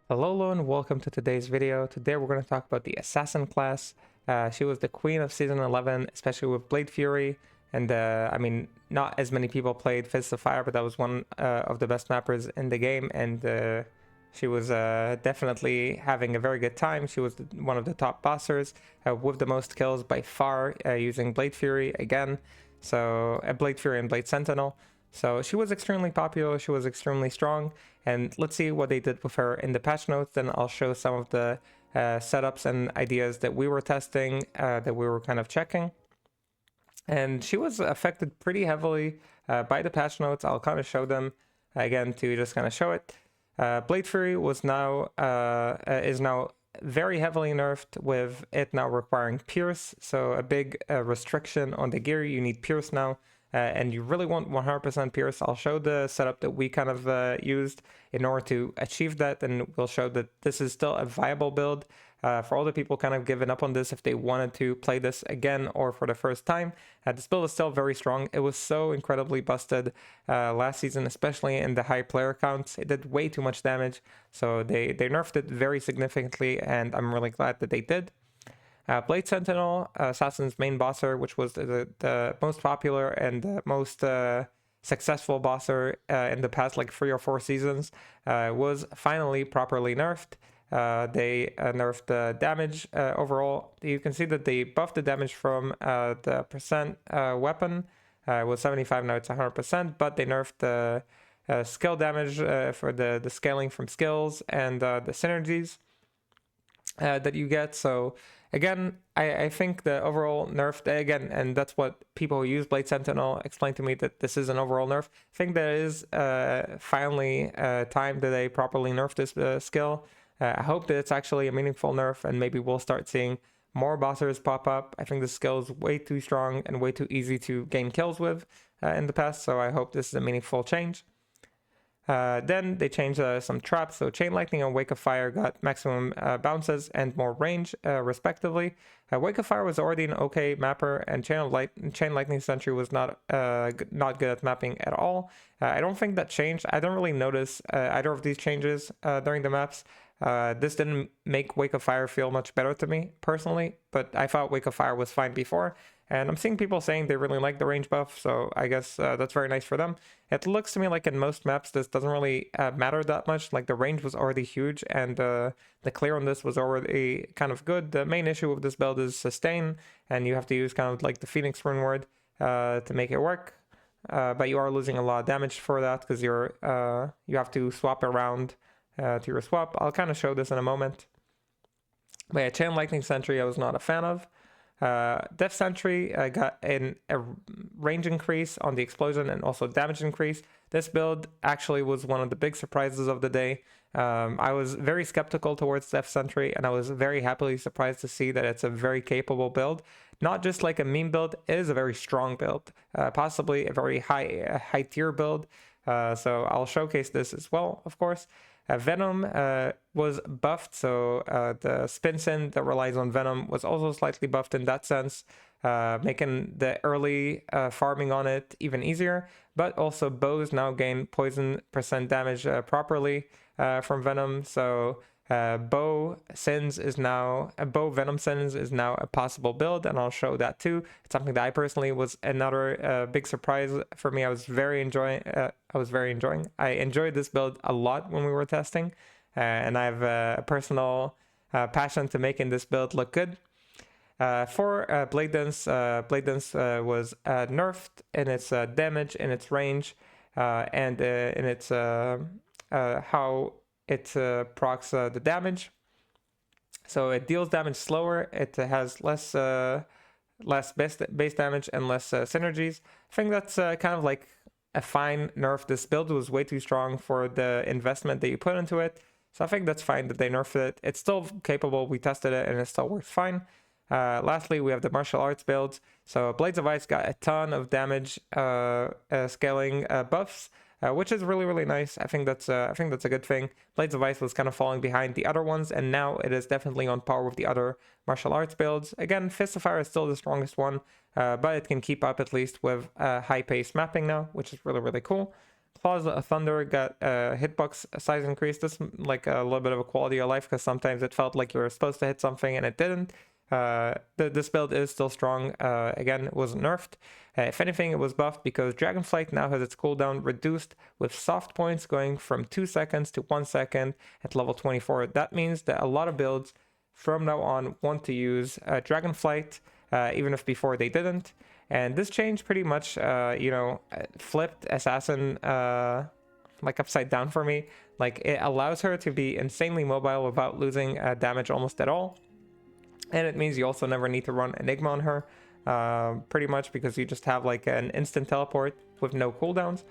Hello and welcome to today's video. Today we're going to talk about the Assassin class. She was the queen of Season 11, especially with Blade Fury. And I mean, not as many people played Fist of Fire, but that was one of the best mappers in the game. And she was definitely having a very good time. She was one of the top bossers with the most kills by far using Blade Fury again. So Blade Fury and Blade Sentinel. So she was extremely popular, she was extremely strong, and let's see what they did with her in the patch notes. Then I'll show some of the setups and ideas that we were testing, that we were kind of checking. And she was affected pretty heavily by the patch notes. I'll kind of show them again to just kind of show it. Blade Fury was now is now very heavily nerfed, with it now requiring Pierce, so a big restriction on the gear. You need Pierce now. And you really want 100% Pierce. I'll show the setup that we kind of used in order to achieve that, and we'll show that this is still a viable build for all the people kind of giving up on this if they wanted to play this again or for the first time. This build is still very strong. It was so incredibly busted last season, especially in the high player counts. It did way too much damage, so they nerfed it very significantly, and I'm really glad that they did. Blade Sentinel, Assassin's main bosser, which was the most popular and the most successful bosser in the past like 3 or 4 seasons, was finally properly nerfed. They nerfed the damage overall. You can see that they buffed the damage from the percent weapon. It was 75, now it's 100%, but they nerfed the skill damage for the scaling from skills and the synergies that you get. So again, I think the overall nerf, again, and that's what people who use Blade Sentinel explained to me, that this is an overall nerf. I think there is finally time that they properly nerf this skill. I hope that it's actually a meaningful nerf, and maybe we'll start seeing more bossers pop up. I think this skill is way too strong and way too easy to gain kills with in the past, so I hope this is a meaningful change. Then they changed some traps, so Chain Lightning and Wake of Fire got maximum bounces and more range, respectively. Wake of Fire was already an okay mapper, and Chain Lightning Sentry was not good at mapping at all. I don't think that changed. I don't really notice either of these changes during the maps. This didn't make Wake of Fire feel much better to me, personally, but I thought Wake of Fire was fine before. And I'm seeing people saying they really like the range buff, so I guess that's very nice for them. It looks to me like in most maps this doesn't really matter that much. Like, the range was already huge, and the clear on this was already kind of good. The main issue with this build is sustain, and you have to use kind of like the Phoenix rune word to make it work. But you are losing a lot of damage for that, because you have to swap around to your swap. I'll kind of show this in a moment. But yeah, Chain Lightning Sentry I was not a fan of. Def Sentry got a range increase on the explosion and also damage increase. This build actually was one of the big surprises of the day. I was very skeptical towards Def Sentry, and I was very happily surprised to see that it's a very capable build. Not just like a meme build, it is a very strong build, possibly a very high tier build. So I'll showcase this as well, of course. Venom was buffed, so the spin sin that relies on Venom was also slightly buffed in that sense, making the early farming on it even easier. But also bows now gain poison percent damage properly from Venom, so bow Venom Sins is now a possible build, and I'll show that too. It's something that I personally was another big surprise for me. I enjoyed this build a lot when we were testing, and I have a personal passion to making this build look good. For Blade Dance was nerfed in its damage, in its range, and in its how it procs the damage. So it deals damage slower, it has less base damage and less synergies. I think that's kind of like a fine nerf. This build was way too strong for the investment that you put into it, so I think that's fine that they nerfed it. It's still capable, we tested it and it still works fine. Lastly, we have the martial arts builds. So Blades of Ice got a ton of damage scaling buffs, which is really nice. I think that's a good thing. Blades of Ice was kind of falling behind the other ones, and now it is definitely on par with the other martial arts builds. Again, Fist of Fire is still the strongest one, but it can keep up at least with high pace mapping now, which is really cool. Claws of Thunder got hitbox size increase. This like a little bit of a quality of life because sometimes it felt like you were supposed to hit something and it didn't. This build is still strong. Again, it wasn't nerfed. If anything, it was buffed because Dragonflight now has its cooldown reduced with soft points going from 2 seconds to 1 second at level 24. That means that a lot of builds from now on want to use Dragonflight, even if before they didn't. And this change pretty much, flipped Assassin like upside down for me. Like it allows her to be insanely mobile without losing damage almost at all. And it means you also never need to run Enigma on her, pretty much because you just have like an instant teleport with no cooldowns.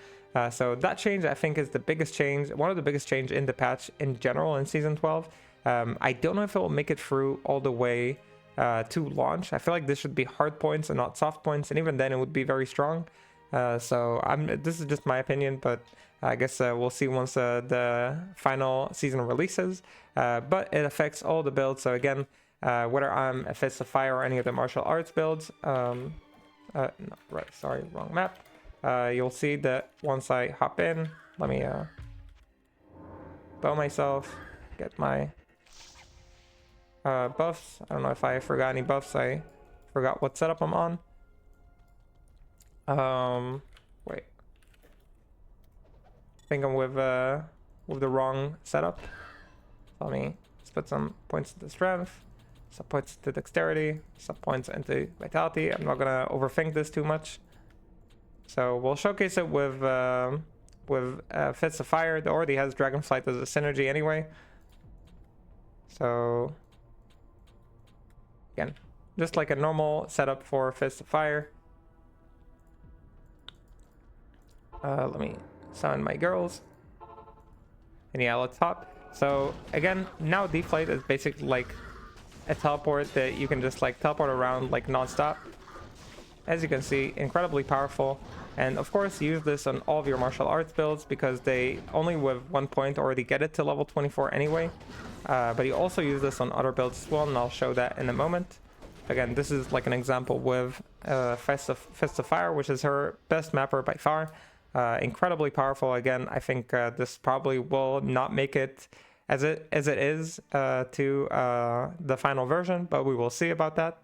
So that change I think is the biggest change, one of the biggest change in the patch in general in Season 12. I don't know if it will make it through all the way to launch. I feel like this should be hard points and not soft points, and even then it would be very strong. So this is just my opinion, but I guess we'll see once the final season releases. But it affects all the builds. So again, whether I'm a Fist of Fire or any of the martial arts builds, no, right, sorry, wrong map. You'll see that once I hop in, let me bow myself, get my buffs. I don't know if I forgot any buffs. I forgot what setup I'm on. Wait. I think I'm with the wrong setup. Let me just put some points into strength, some points to dexterity, some points into vitality. I'm not gonna overthink this too much. So we'll showcase it with Fist of Fire. It already has Dragonflight as a synergy anyway. So again, just like a normal setup for Fist of Fire. Let me summon my girls. And yeah, let's hop. So again, now DFlight is basically like a teleport that you can just like teleport around like non-stop. As you can see, incredibly powerful. And of course, use this on all of your martial arts builds because they only with 1 point already get it to level 24 anyway. But you also use this on other builds as well, and I'll show that in a moment. Again, this is like an example with Fist of Fire, which is her best mapper by far. Incredibly powerful. Again, I think this probably will not make it as it is to the final version, but we will see about that.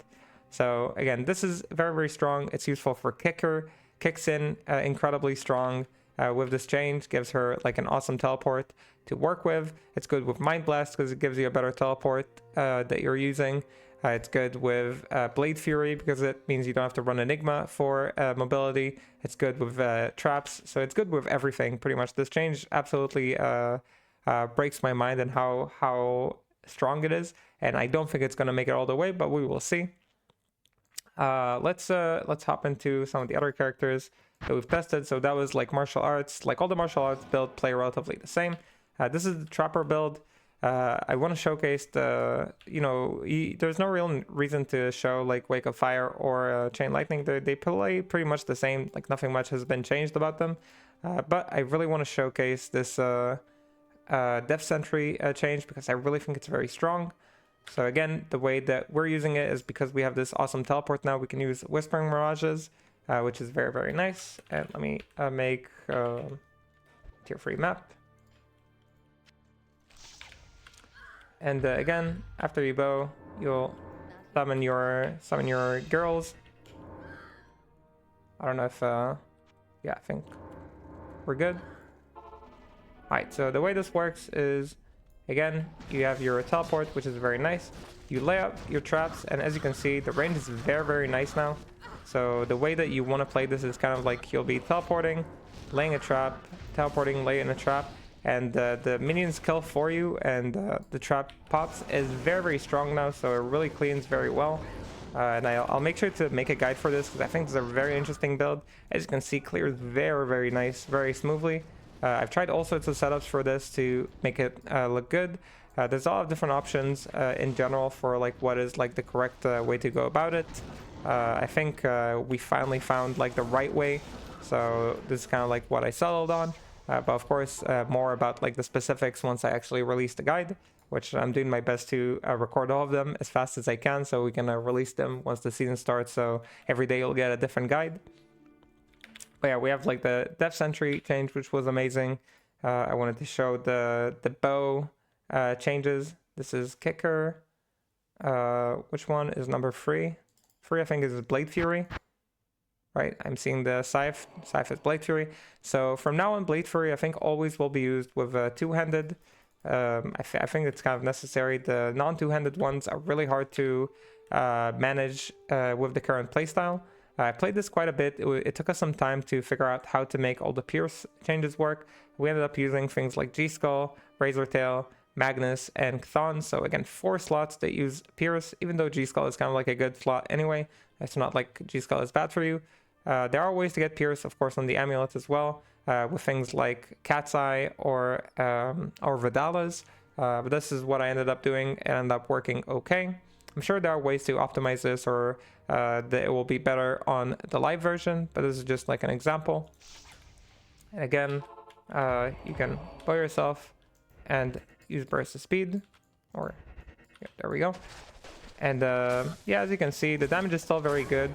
So again, this is very, very strong. It's useful for kicker. Kicks in incredibly strong with this change, gives her like an awesome teleport to work with. It's good with Mind Blast because it gives you a better teleport that you're using. It's good with Blade Fury because it means you don't have to run Enigma for mobility. It's good with traps, so it's good with everything pretty much. This change absolutely breaks my mind and how strong it is, and I don't think it's going to make it all the way, but we will see. Let's hop into some of the other characters that we've tested. So that was like martial arts. Like all the martial arts build play relatively the same. This is the Trapper build. I want to showcase the, there's no real reason to show like Wake of Fire or Chain Lightning. They play pretty much the same. Like nothing much has been changed about them. But I really want to showcase this Death Sentry change because I really think it's very strong. So again, the way that we're using it is because we have this awesome teleport now. We can use Whispering Mirages, which is very, very nice. And let me make tier 3 map. And again, after you bow, you'll summon your girls. I don't know if yeah, I think we're good. Alright, so the way this works is, again, you have your teleport, which is very nice. You lay out your traps, and as you can see, the range is very, very nice now. So the way that you want to play this is kind of like you'll be teleporting, laying a trap, teleporting, laying a trap, and the minions kill for you, and the trap pops is very, very strong now, so it really cleans very well. And I'll make sure to make a guide for this because I think it's a very interesting build. As you can see, clears very, very nice, very smoothly. I've tried all sorts of setups for this to make it look good. There's a lot of different options in general for like what is like the correct way to go about it. I think we finally found like the right way, so this is kind of like what I settled on. But of course, more about like the specifics once I actually release the guide, which I'm doing my best to record all of them as fast as I can so we can release them once the season starts. So every day you'll get a different guide. But yeah, we have like the def sentry change, which was amazing. I wanted to show the bow changes. This is kicker. Which one is number 3? 3, I think, is Blade Fury. Right, I'm seeing the scythe. Scythe is Blade Fury. So from now on, Blade Fury, I think, always will be used with two-handed. I think it's kind of necessary. The non-two-handed ones are really hard to manage with the current playstyle. I played this quite a bit. It took us some time to figure out how to make all the Pierce changes work. We ended up using things like G-Skull, Razor Tail, Magnus, and Chthon. So again, 4 slots that use Pierce, even though G-Skull is kind of like a good slot anyway. It's not like G-Skull is bad for you. There are ways to get Pierce, of course, on the amulets as well, with things like Cat's Eye or Vidalas. But this is what I ended up doing and ended up working okay. I'm sure there are ways to optimize this, or that it will be better on the live version, but this is just like an example. And again, you can bow yourself and use burst of speed, or yeah, there we go. And yeah, as you can see, the damage is still very good.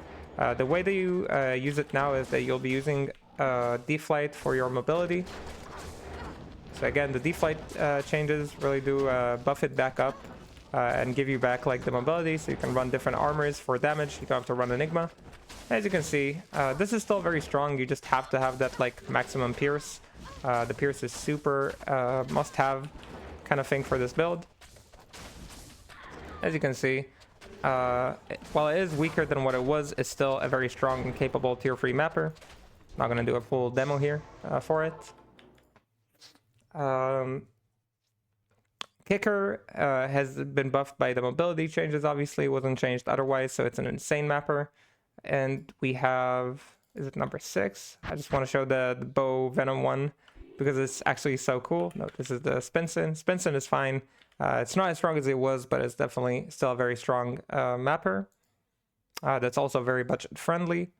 The way that you use it now is that you'll be using DFlight for your mobility. So again, the DFlight changes really do buff it back up and give you back like the mobility, so you can run different armors for damage. You don't have to run Enigma. As you can see, this is still very strong. You just have to have that like maximum Pierce. The Pierce is super must-have kind of thing for this build. As you can see, while it is weaker than what it was, it's still a very strong and capable tier 3 mapper. Not going to do a full demo here for it. Kicker has been buffed by the mobility changes, obviously. It wasn't changed otherwise, so it's an insane mapper. And we have, is it number 6? I just want to show the bow Venom one because it's actually so cool. No, this is the Spinson. Spinson is fine. It's not as strong as it was, but it's definitely still a very strong mapper. That's also very budget friendly.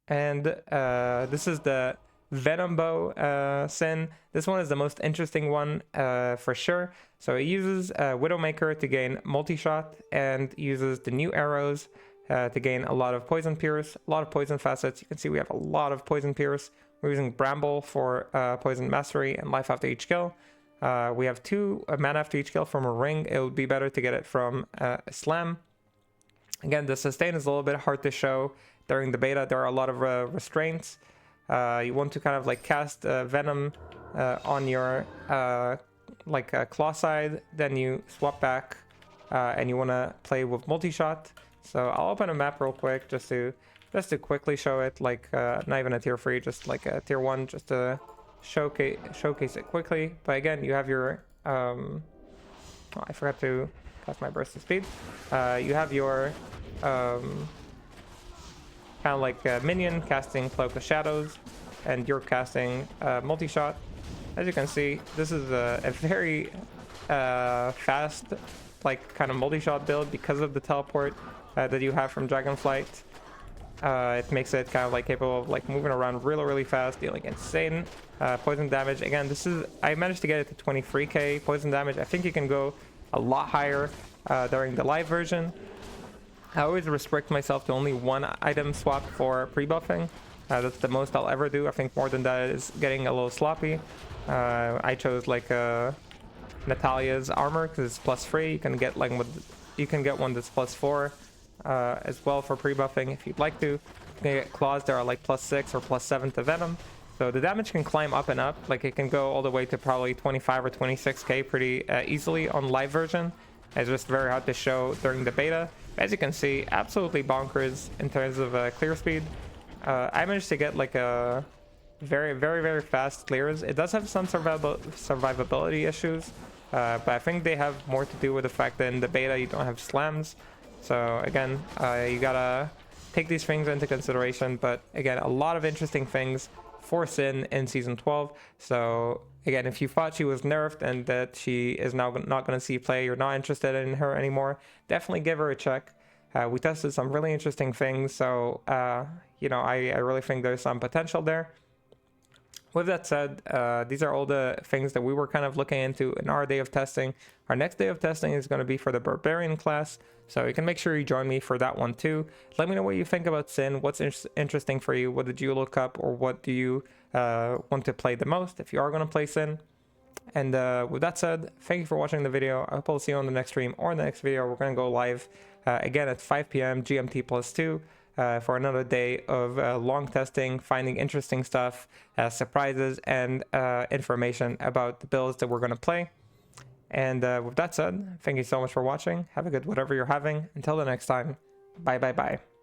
And this is the Venom bow Sin. This one is the most interesting one for sure. So it uses Widowmaker to gain multi-shot and uses the new arrows to gain a lot of poison pierce, a lot of poison facets. You can see we have a lot of poison pierce. We're using Bramble for poison mastery and life after each kill. We have 2 mana after each kill from a ring. It would be better to get it from a slam. Again, the sustain is a little bit hard to show during the beta. There are a lot of restraints. You want to kind of like cast Venom on your claw side, then you swap back and you want to play with multi-shot. So I'll open a map real quick just to quickly show it, like not even a tier 3, just like a tier 1, just to showcase it quickly. But again, you have your oh, I forgot to cast my burst of speed. You have your kind of like minion casting Cloak of Shadows, and you're casting multi-shot. As you can see, this is a very fast like kind of multi-shot build because of the teleport that you have from Dragonflight. It makes it kind of like capable of like moving around really fast, dealing insane poison damage. Again, this is, I managed to get it to 23k poison damage. I think you can go a lot higher during the live version. I always restrict myself to only 1 item swap for pre-buffing. That's the most I'll ever do. I think more than that is getting a little sloppy. I chose like Natalia's armor because it's +3. You can get like you can get one that's +4 as well for pre-buffing if you'd like to. You can get claws that are like +6 or +7 to Venom. So the damage can climb up and up. Like it can go all the way to probably 25 or 26k pretty easily on live version. It's just very hard to show during the beta. As you can see, absolutely bonkers in terms of clear speed. I managed to get like a very fast clears. It does have some survivability issues, but I think they have more to do with the fact that in the beta you don't have slams. So again, you gotta take these things into consideration. But again, a lot of interesting things for Sin in Season 12. So again, if you thought she was nerfed and that she is now not going to see play, you're not interested in her anymore, definitely give her a check. We tested some really interesting things, so you know, I really think there's some potential there. with that said, these are all the things that we were kind of looking into in our day of testing. Our next day of testing is going to be for the Barbarian class, so you can make sure you join me for that one too. Let me know what you think about Sin, what's interesting for you, what did you look up, or what do you want to play the most if you are going to play Sin. And with that said, thank you for watching the video. I hope I'll see you on the next stream or in the next video. We're going to go live again at 5 p.m. GMT +2. For another day of long testing, finding interesting stuff, surprises, and information about the builds that we're going to play. And with that said, thank you so much for watching. Have a good whatever you're having. Until the next time, bye bye bye.